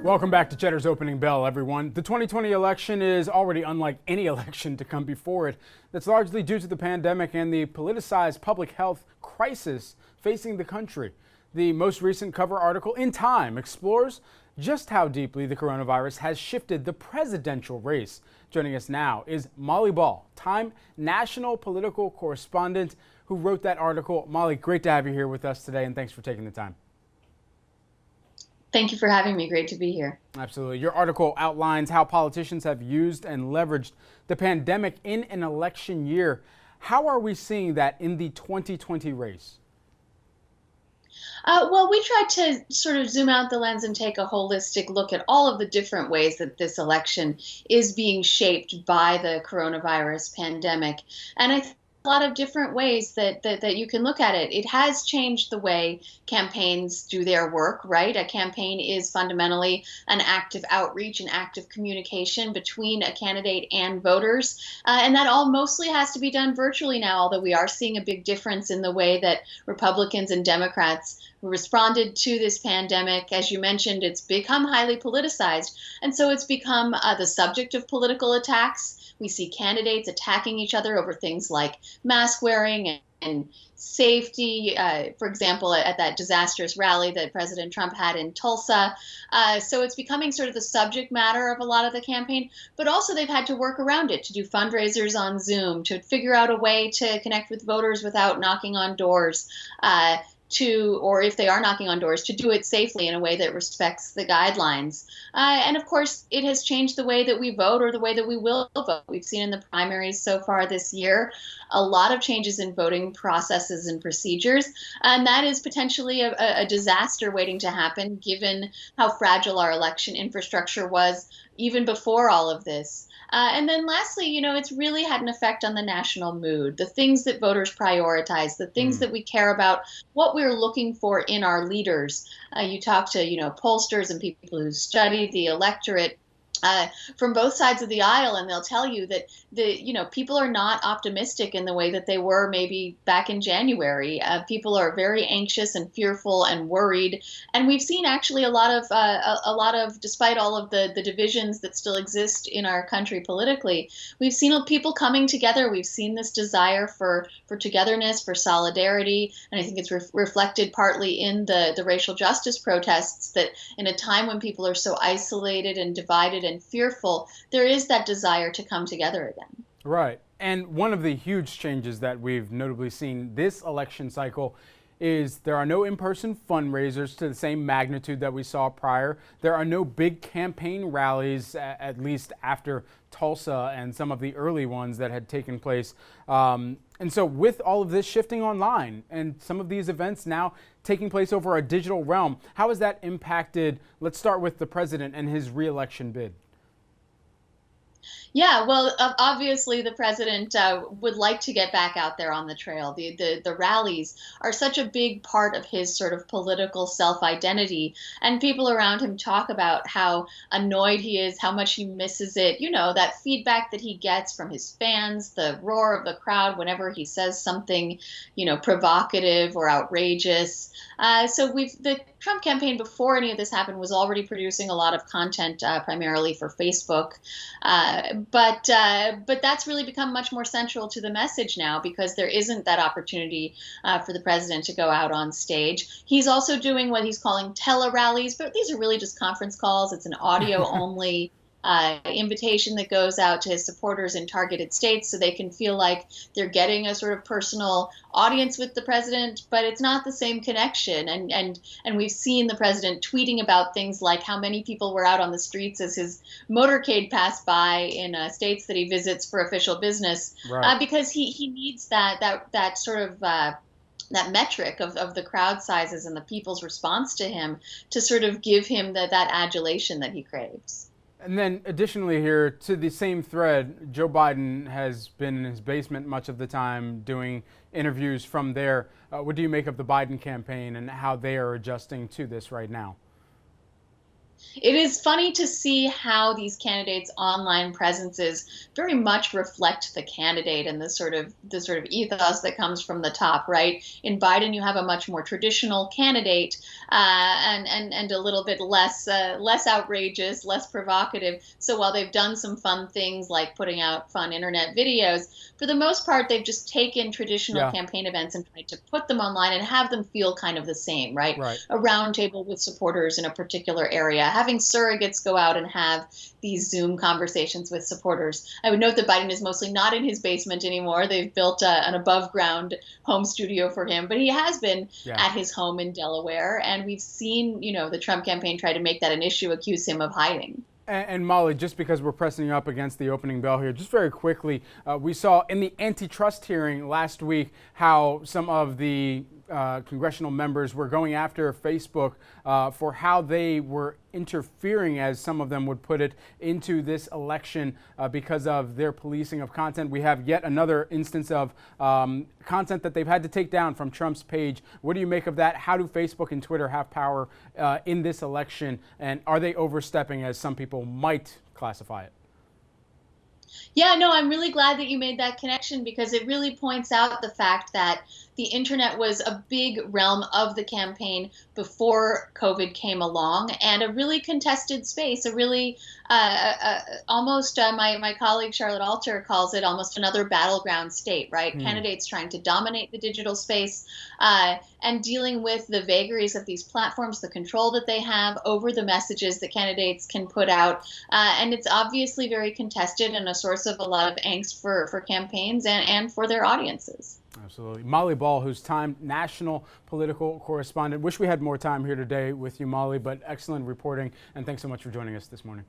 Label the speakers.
Speaker 1: Welcome back to Cheddar's Opening Bell, everyone. The 2020 election is already unlike any election to come before it. That's largely due to the pandemic and the politicized public health crisis facing the country. The most recent cover article in Time explores just how deeply the coronavirus has shifted the presidential race. Joining us now is Molly Ball, Time National Political Correspondent, who wrote that article. Molly, great to have you here with us today, and thanks for taking the time.
Speaker 2: Thank you for having me. Great to be here.
Speaker 1: Absolutely. Your article outlines how politicians have used and leveraged the pandemic in an election year. How are we seeing that in the 2020 race?
Speaker 2: Well, we tried to sort of zoom out the lens and take a holistic look at all of the different ways that this election is being shaped by the coronavirus pandemic. And I think a lot of different ways that you can look at it. It has changed the way campaigns do their work, right? A campaign is fundamentally an act of outreach, an act of communication between a candidate and voters. And that all mostly has to be done virtually now, although we are seeing a big difference in the way that Republicans and Democrats responded to this pandemic. As you mentioned, it's become highly politicized. And so it's become the subject of political attacks. We see candidates attacking each other over things like mask wearing and safety, for example, at that disastrous rally that President Trump had in Tulsa. So it's becoming sort of the subject matter of a lot of the campaign, but also they've had to work around it to do fundraisers on Zoom, to figure out a way to connect with voters without knocking on doors. Or if they are knocking on doors, to do it safely in a way that respects the guidelines. And of course, it has changed the way that we vote or the way that we will vote. We've seen in the primaries so far this year a lot of changes in voting processes and procedures, and that is potentially a disaster waiting to happen given how fragile our election infrastructure was even before all of this. And then lastly, it's really had an effect on the national mood, the things that voters prioritize, the things that we care about, what we're looking for in our leaders. You talk to, pollsters and people who study the electorate from both sides of the aisle, and they'll tell you that people are not optimistic in the way that they were maybe back in January. People are very anxious and fearful and worried, and we've seen actually a lot of, despite all of the divisions that still exist in our country politically, we've seen people coming together. We've seen this desire for togetherness, for solidarity, and I think it's reflected partly in the racial justice protests, that in a time when people are so isolated and divided and fearful, there is that desire to come together again.
Speaker 1: Right. And one of the huge changes that we've notably seen this election cycle is there are no in-person fundraisers to the same magnitude that we saw prior. There are no big campaign rallies, at least after Tulsa and some of the early ones that had taken place. And so with all of this shifting online and some of these events now taking place over a digital realm, how has that impacted, let's start with the president and his re-election bid?
Speaker 2: Yeah, well, obviously the president would like to get back out there on the trail. The rallies are such a big part of his sort of political self-identity, and people around him talk about how annoyed he is, how much he misses it. That feedback that he gets from his fans, the roar of the crowd whenever he says something, provocative or outrageous. So the Trump campaign, before any of this happened, was already producing a lot of content, primarily for Facebook. But that's really become much more central to the message now, because there isn't that opportunity for the president to go out on stage. He's also doing what he's calling tele-rallies, but these are really just conference calls. It's an audio-only invitation that goes out to his supporters in targeted states so they can feel like they're getting a sort of personal audience with the president, but it's not the same connection. And we've seen the president tweeting about things like how many people were out on the streets as his motorcade passed by in states that he visits for official business,
Speaker 1: Right.
Speaker 2: because he needs that sort of that metric of the crowd sizes and the people's response to him to sort of give him that adulation that he craves.
Speaker 1: And then additionally here to the same thread, Joe Biden has been in his basement much of the time doing interviews from there. What do you make of the Biden campaign and how they are adjusting to this right now?
Speaker 2: It is funny to see how these candidates' online presences very much reflect the candidate and the sort of ethos that comes from the top, right? In Biden, you have a much more traditional candidate, and a little bit less outrageous, less provocative. So while they've done some fun things like putting out fun internet videos, for the most part, they've just taken traditional
Speaker 1: Yeah,
Speaker 2: campaign events and tried to put them online and have them feel kind of the same, right?
Speaker 1: right.
Speaker 2: A roundtable with supporters in a particular area, having surrogates go out and have these Zoom conversations with supporters. I would note that Biden is mostly not in his basement anymore. They've built an above ground home studio for him, but he has been
Speaker 1: Yeah.
Speaker 2: at his home in Delaware. And we've seen, the Trump campaign try to make that an issue, accuse him of hiding.
Speaker 1: And Molly, just because we're pressing up against the opening bell here, just very quickly, we saw in the antitrust hearing last week how some of the congressional members were going after Facebook for how they were interfering, as some of them would put it, into this election because of their policing of content. We have yet another instance of content that they've had to take down from Trump's page. What do you make of that? How do Facebook and Twitter have power in this election? And are they overstepping, as some people might classify it?
Speaker 2: Yeah, no, I'm really glad that you made that connection because it really points out the fact that the internet was a big realm of the campaign before COVID came along, and a really contested space, a really almost my colleague Charlotte Alter calls it almost another battleground state, right?
Speaker 1: Hmm.
Speaker 2: Candidates trying to dominate the digital space, and dealing with the vagaries of these platforms, the control that they have over the messages that candidates can put out. And it's obviously very contested and a source of a lot of angst for campaigns and for their audiences.
Speaker 1: Absolutely. Molly Ball, who's Time National Political Correspondent. Wish we had more time here today with you, Molly, but excellent reporting, and thanks so much for joining us this morning.